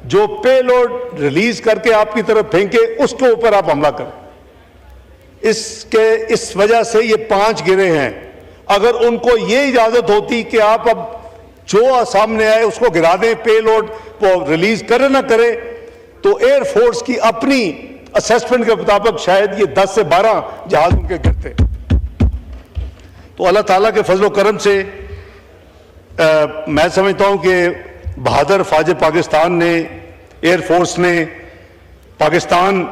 जो payload release करके आपकी तरफ फेंके उसके ऊपर आप हमला करें। इस वजह से ये 5 गिरे हैं। अगर उनको ये इजाजत होती कि आप अब जो सामने आए उसको गिरा दें, पेलोड को रिलीज करे ना करे, तो एयरफोर्स की अपनी असेसमेंट के मुताबिक शायद ये 10 से 12 जहाज उनके गिरते। तो अल्लाह ताला के फजलो करम से मैं समझता हूं कि बहादुर फौज पाकिस्तान ने, एयरफोर्स ने पाकिस्तान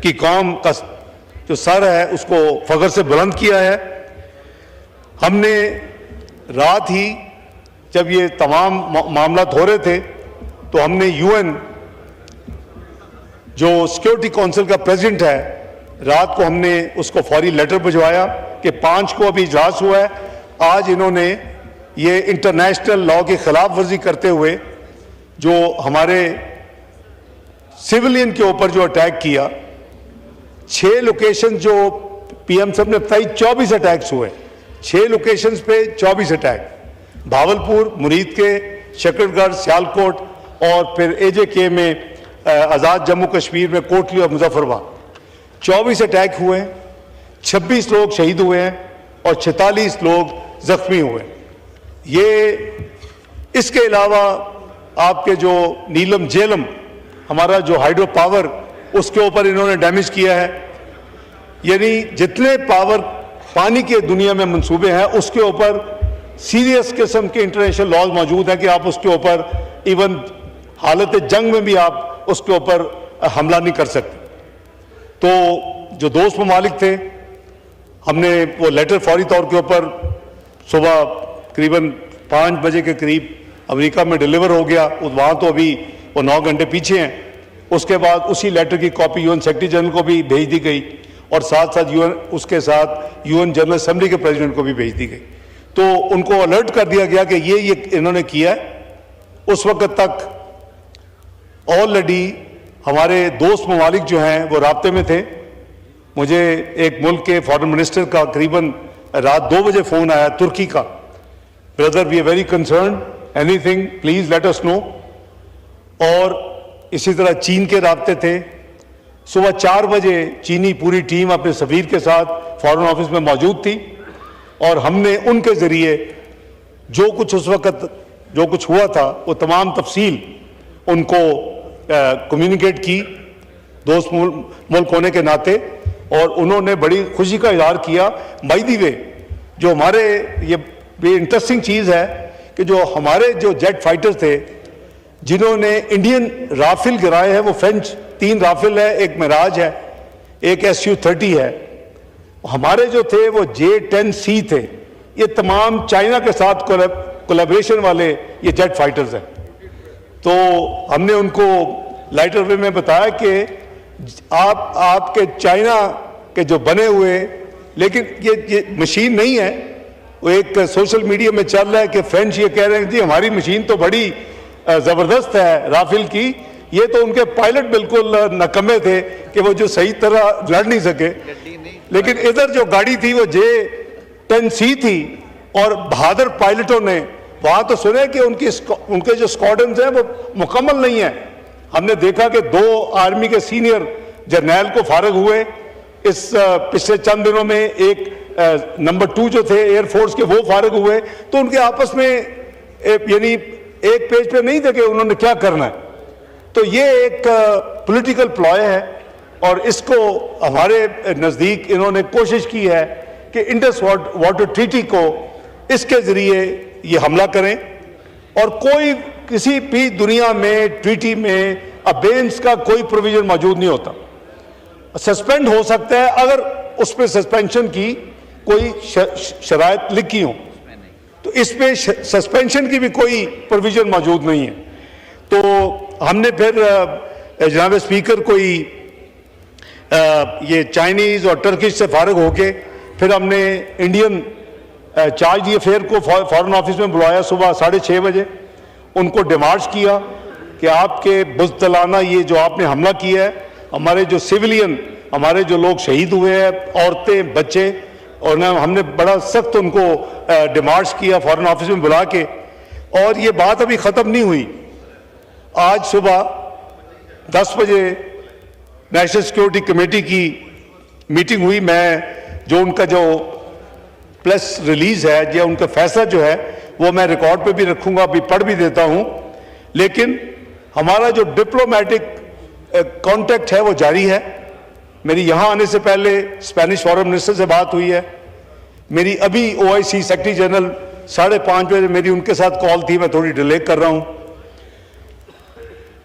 की कौम का जो सर है उसको फख्र से बुलंद किया है। हमने रात ही जब ये तमाम मामला हो रहे थे तो हमने यूएन जो सिक्योरिटी काउंसिल का प्रेसिडेंट है, रात को हमने उसको फौरी लेटर भिजवाया कि 5 को अभी इजलास हुआ है। आज इन्होंने ये इंटरनेशनल लॉ की खिलाफ वर्जी करते हुए जो हमारे सिविलियन के ऊपर जो अटैक किया, 6 लोकेशन जो पीएम साहब ने बताई 24 अटैक्स हुए, 6 लोकेशंस पे 24 अटैक, भावलपुर, मुरीद के, शकरगढ़, सियालकोट और फिर एजेके में आज़ाद जम्मू कश्मीर में कोटली और मुजफ्फराबाद 24 अटैक हुए, 26 लोग शहीद हुए हैं और 46 लोग जख्मी हुए। ये इसके अलावा आपके जो नीलम झेलम हमारा जो हाइड्रो पावर उसके ऊपर इन्होंने डैमेज किया है। यानी जितने पावर पानी के दुनिया में मंसूबे हैं उसके ऊपर सीरियस किस्म के इंटरनेशनल लॉज मौजूद हैं कि आप उसके ऊपर इवन हालत जंग में भी आप उसके ऊपर हमला नहीं कर सकते। तो जो दोस्त ममालिक थे, हमने वो लेटर फौरी तौर के ऊपर सुबह करीबन 5 बजे के करीब अमेरिका में डिलीवर हो गया। वहाँ तो अभी वो 9 घंटे पीछे हैं। उसके बाद उसी लेटर की कॉपी यूएन सेक्रेटरी जनरल को भी भेज दी गई और साथ साथ उसके साथ यूएन जनरल असेंबली के प्रेसिडेंट को भी भेज दी गई। तो उनको अलर्ट कर दिया गया कि ये इन्होंने किया है। उस वक्त तक ऑलरेडी हमारे दोस्त ममालिक जो हैं वो राब्ते में थे। मुझे एक मुल्क के फॉरेन मिनिस्टर का करीबन रात 2 बजे फ़ोन आया तुर्की का, brother we are very concern, anything please let us know. और इसी तरह चीन के राब्ते थे। सुबह 4 बजे चीनी पूरी टीम अपने सफ़ीर के साथ फॉरेन ऑफिस में मौजूद थी और हमने उनके ज़रिए जो कुछ उस वक़्त जो कुछ हुआ था वो तमाम तफसील उनको कम्युनिकेट की, दोस्त मुल्क होने के नाते, और उन्होंने बड़ी खुशी का इजहार किया। बाय द वे जो हमारे ये इंटरेस्टिंग चीज़ है कि जो हमारे जो जेट फाइटर्स थे जिन्होंने इंडियन राफेल गिराए हैं वो फ्रेंच 3 राफेल है, एक मिराज है, एक SU-30 है। हमारे जो थे वो J-10C थे। ये तमाम चाइना के साथ कोलैबोरेशन वाले ये जेट फाइटर्स हैं। तो हमने उनको लाइटर वे में बताया कि आपके चाइना के जो बने हुए, लेकिन ये मशीन नहीं है। वो एक सोशल मीडिया में चल रहा है कि फ्रेंच ये कह रहे हैं जी हमारी मशीन तो बड़ी ज़बरदस्त है राफेल की, ये तो उनके पायलट बिल्कुल नकम्मे थे कि वो जो सही तरह लड़ नहीं सके। लेकिन इधर जो गाड़ी थी वो J-10C थी और बहादुर पायलटों ने वहाँ तो सुने कि उनके जो स्क्वाड्रन्स हैं वो मुकम्मल नहीं है। हमने देखा कि 2 आर्मी के सीनियर जर्नैल को फारग हुए इस पिछले चंद दिनों में। एक नंबर 2 जो थे एयरफोर्स के वो फारग हुए। तो उनके आपस में यानी एक पेज पे नहीं थे कि उन्होंने क्या करना है। तो ये एक पॉलिटिकल प्लॉय है और इसको हमारे नज़दीक इन्होंने कोशिश की है कि इंडस वाटर ट्रीटी को इसके ज़रिए ये हमला करें। और कोई किसी भी दुनिया में ट्रीटी में अबेंस का कोई प्रोविजन मौजूद नहीं होता। सस्पेंड हो सकता है अगर उस पर सस्पेंशन की कोई शराइत लिखी हो, तो इस पे सस्पेंशन की भी कोई प्रोविजन मौजूद नहीं है। तो हमने फिर जनाब स्पीकर कोई ये चाइनीज़ और टर्किश से फारग होके फिर हमने इंडियन चार्ज अफेयर को फॉरेन ऑफिस में बुलाया सुबह 6:30 बजे। उनको डिमांड्स किया कि आपके बुज़दिलाना ये जो आपने हमला किया है, हमारे जो सिविलियन हमारे जो लोग शहीद हुए हैं, औरतें, बच्चे, और हमने बड़ा सख्त उनको डिमांड्स किया फॉरेन ऑफिस में बुला के। और ये बात अभी ख़त्म नहीं हुई। आज सुबह 10 बजे नेशनल सिक्योरिटी कमेटी की मीटिंग हुई। मैं जो उनका जो प्रेस रिलीज है या उनका फैसला जो है वो मैं रिकॉर्ड पे भी रखूंगा, अभी पढ़ भी देता हूं। लेकिन हमारा जो डिप्लोमेटिक कांटेक्ट है वो जारी है। मेरी यहां आने से पहले स्पेनिश फॉरेन मिनिस्टर से बात हुई है। मेरी अभी OIC सेक्रेटरी जनरल 5:30 बजे मेरी उनके साथ कॉल थी, मैं थोड़ी डिले कर रहा हूं।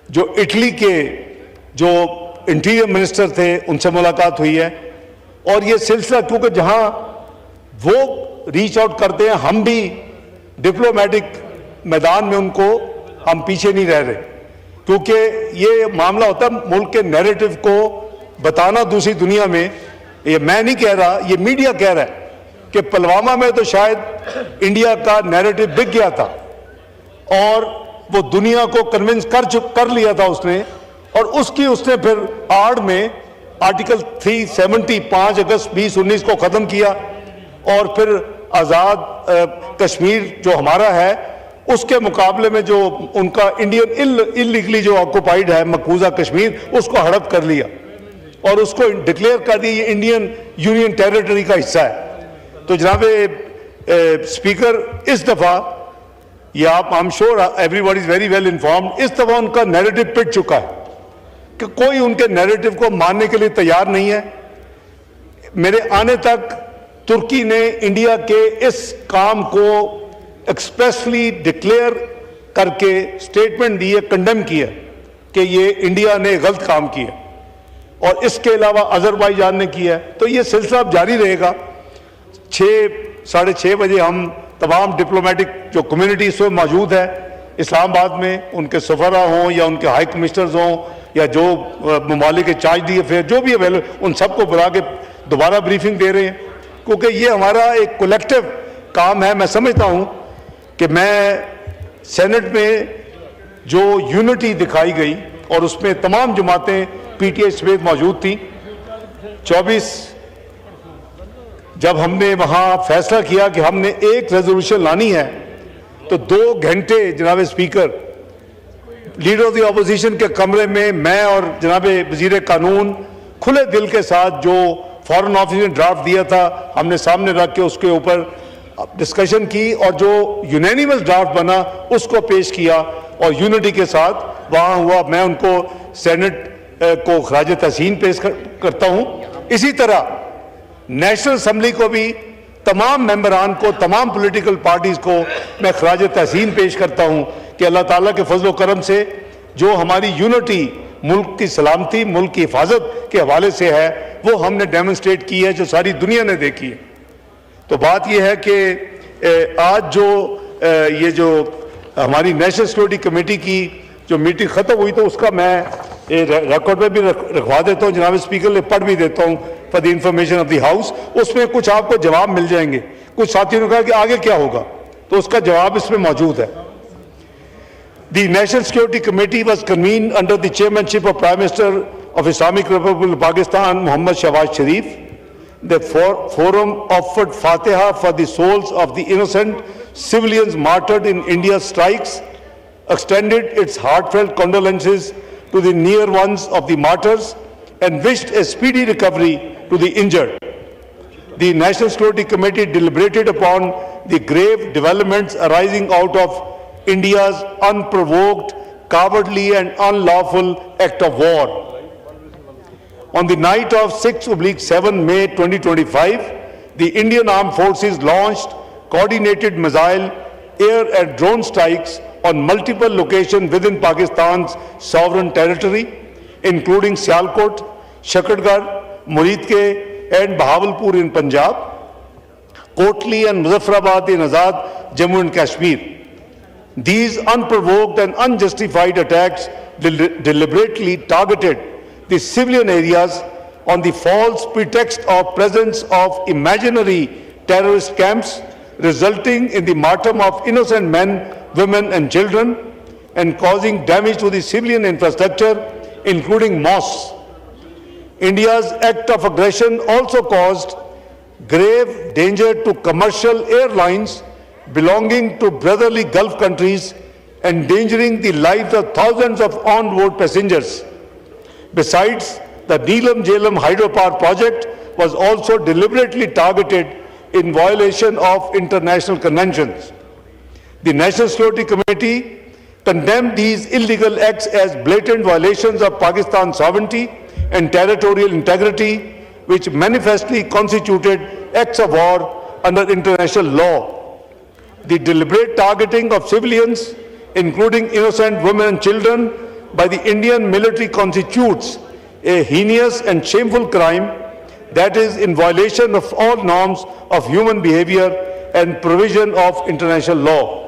जो इटली के जो इंटीरियर मिनिस्टर थे उनसे मुलाकात हुई है। और ये सिलसिला, क्योंकि जहां वो रीच आउट करते हैं, हम भी डिप्लोमेटिक मैदान में उनको हम पीछे नहीं रह रहे, क्योंकि ये मामला होता है मुल्क के नैरेटिव को बताना दूसरी दुनिया में। ये मैं नहीं कह रहा, ये मीडिया कह रहा है कि पुलवामा में तो शायद इंडिया का नैरेटिव बिक गया था और वो दुनिया को कन्विंस कर लिया था उसने, और उसने फिर आड़ में आर्टिकल 370 5 अगस्त 2019 को खत्म किया और फिर आज़ाद कश्मीर जो हमारा है उसके मुकाबले में जो उनका इंडियन इलीगली जो ऑक्युपाइड है मकबूजा कश्मीर, उसको हड़प कर लिया और उसको डिक्लेयर कर दिया ये इंडियन यूनियन टेरिटरी का हिस्सा है। तो जनाब स्पीकर, इस दफा ये आप, I am sure everybody is very well informed, इस दफा उनका नैरेटिव पिट चुका है कि कोई उनके नैरेटिव को मानने के लिए तैयार नहीं है। मेरे आने तक तुर्की ने इंडिया के इस काम को एक्सप्रेसली डिक्लेयर करके स्टेटमेंट दी है, कंडेम किया कि ये इंडिया ने गलत काम किया, और इसके अलावा अजरबैजान ने किया। तो ये सिलसिला अब जारी रहेगा। 6-6:30 बजे हम तमाम डिप्लोमेटिक जो कम्युनिटी इस वक्त मौजूद है इस्लामाबाद में, उनके सफरा हों या उनके हाई कमिश्नर्स हों या जो ममालिक के चार्ज दिए फिर जो भी अवेलेबल, उन सबको बुला के दोबारा ब्रीफिंग दे रहे हैं, क्योंकि ये हमारा एक कलेक्टिव काम है। मैं समझता हूँ कि मैं सेनेट में जो यूनिटी दिखाई गई और उसमें तमाम जमातें PTI समेत मौजूद थी। 24 जब हमने वहाँ फैसला किया कि हमने एक रेजोल्यूशन लानी है, तो 2 घंटे जनाब speaker leader of the opposition के कमरे में मैं और जनाब वजीर कानून खुले दिल के साथ जो फॉरेन ऑफिस ने ड्राफ्ट दिया था हमने सामने रख के उसके ऊपर डिस्कशन की और जो यूनैनिमस ड्राफ्ट बना उसको पेश किया और यूनिटी के साथ वहाँ हुआ। मैं उनको सेनेट को खराज तहसीन पेश करता हूँ। इसी तरह नेशनल असम्बली को भी, तमाम मेंबरान को, तमाम पॉलिटिकल पार्टीज को मैं खराज तहसीन पेश करता हूँ कि अल्लाह ताला के फजल करम से जो हमारी यूनिटी, मुल्क की सलामती, मुल्क की हिफाजत के हवाले से है, वो हमने डेमोन्स्ट्रेट की है, जो सारी दुनिया ने देखी है। तो बात यह है कि आज जो ये जो हमारी नेशनल सिक्योरिटी कमेटी की जो मीटिंग खत्म हुई, तो उसका मैं रिकॉर्ड पे भी रखवा देता हूँ, जनाब स्पीकर ने पढ़ भी देता हूँ for the information of the house. उसमें कुछ आपको जवाब मिल जाएंगे। कुछ साथियों ने कहा कि आगे क्या होगा, तो उसका जवाब इसमें मौजूद है। The national security committee was convened under the chairmanship of prime minister of Islamic Republic of Pakistan, Muhammad Shahbaz Sharif. The forum offered Fatiha for the souls of the innocent civilians martyred in India's strikes, extended its heartfelt condolences to the near ones of the martyrs, and wished a speedy recovery to the injured. The National Security Committee deliberated upon the grave developments arising out of India's unprovoked, cowardly and unlawful act of war. On the night of 6/7 May 2025, the Indian Armed Forces launched coordinated missile, air and drone strikes on multiple locations within Pakistan's sovereign territory, including Sialkot, Shakadgarh, Muridke and Bahawalpur in Punjab, Kotli and Muzaffarabad in Azad, Jammu and Kashmir. These unprovoked and unjustified attacks deliberately targeted the civilian areas on the false pretext of presence of imaginary terrorist camps, resulting in the martyrdom of innocent men, women and children, and causing damage to the civilian infrastructure, including mosques. India's act of aggression also caused grave danger to commercial airlines belonging to brotherly Gulf countries endangering the lives of thousands of on-board passengers. Besides, the Neelam Jhelum hydropower project was also deliberately targeted in violation of international conventions. The National Security Committee condemned these illegal acts as blatant violations of Pakistan's sovereignty and territorial integrity, which manifestly constituted acts of war under international law. The deliberate targeting of civilians, including innocent women and children, by the Indian military constitutes a heinous and shameful crime that is in violation of all norms of human behavior and provision of international law.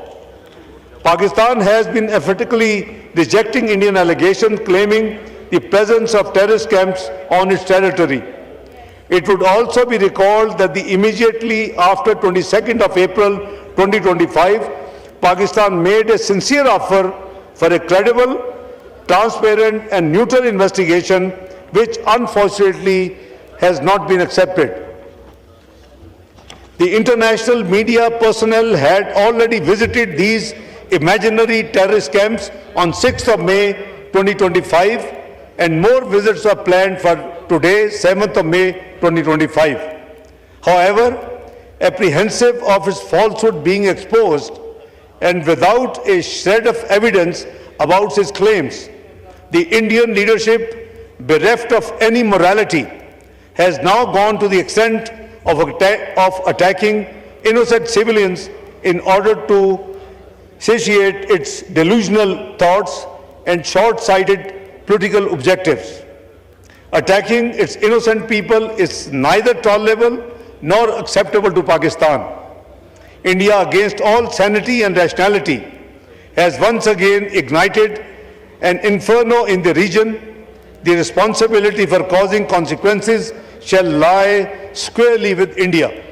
Pakistan has been emphatically rejecting Indian allegations claiming the presence of terrorist camps on its territory. It would also be recalled that immediately after 22nd of April 2025, Pakistan made a sincere offer for a credible, transparent and neutral investigation, which unfortunately has not been accepted. The international media personnel had already visited these imaginary terrorist camps on 6th of May 2025, and more visits are planned for today, 7th of May 2025. However, apprehensive of its falsehood being exposed and without a shred of evidence about his claims, the Indian leadership, bereft of any morality, has now gone to the extent of attacking innocent civilians in order to satiate its delusional thoughts and short-sighted political objectives. Attacking its innocent people is neither tolerable nor acceptable to Pakistan. India, against all sanity and rationality, has once again ignited an inferno in the region. The responsibility for causing consequences shall lie squarely with India.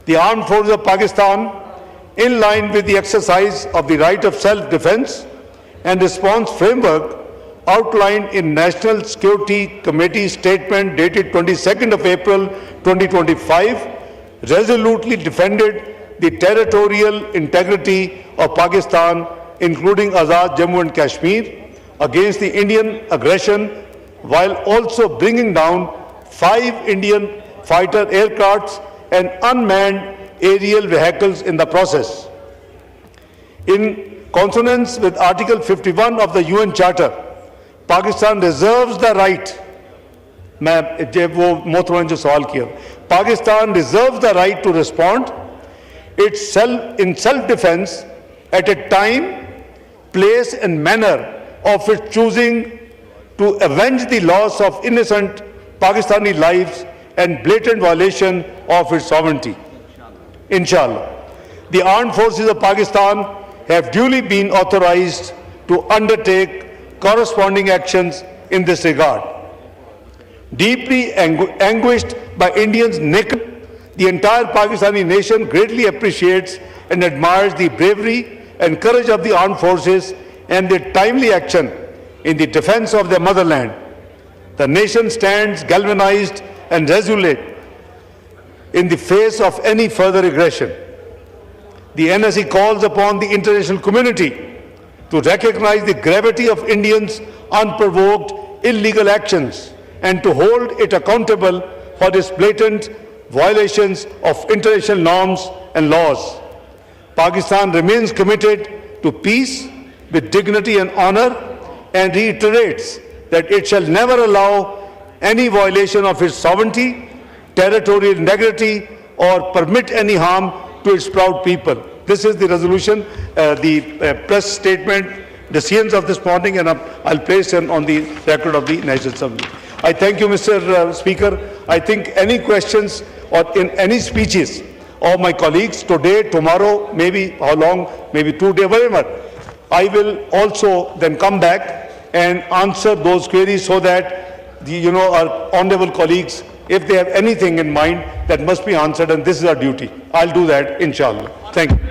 The armed forces of Pakistan, in line with the exercise of the right of self-defense and response framework outlined in National Security Committee statement dated 22nd of April 2025, resolutely defended the territorial integrity of Pakistan, including Azad Jammu and Kashmir, against the Indian aggression, while also bringing down 5 Indian fighter aircrafts and unmanned aerial vehicles in the process. In consonance with Article 51 of the UN Charter, Pakistan reserves the right, Pakistan reserves the right to respond in self-defense at a time, place and manner of its choosing, to avenge the loss of innocent Pakistani lives and blatant violation of its sovereignty. Inshallah. The armed forces of Pakistan have duly been authorized to undertake corresponding actions in this regard. Deeply anguished by Indians naked, the entire Pakistani nation greatly appreciates and admires the bravery and courage of the armed forces and their timely action in the defense of their motherland. The nation stands galvanized and resolute in the face of any further aggression. The NSE calls upon the international community to recognize the gravity of Indians' unprovoked illegal actions and to hold it accountable for its blatant violations of international norms and laws. Pakistan remains committed to peace with dignity and honor and reiterates that it shall never allow any violation of its sovereignty, territorial integrity, or permit any harm to its proud people. This is the resolution, the press statement, decisions of this morning, and I'll place them on the record of the National Assembly. I thank you, Mr. Speaker. I think any questions or in any speeches of my colleagues today, tomorrow, maybe how long, maybe 2 days, whatever, I will also then come back and answer those queries so that our honorable colleagues, if they have anything in mind, that must be answered, and this is our duty. I'll do that, inshallah. Thank you.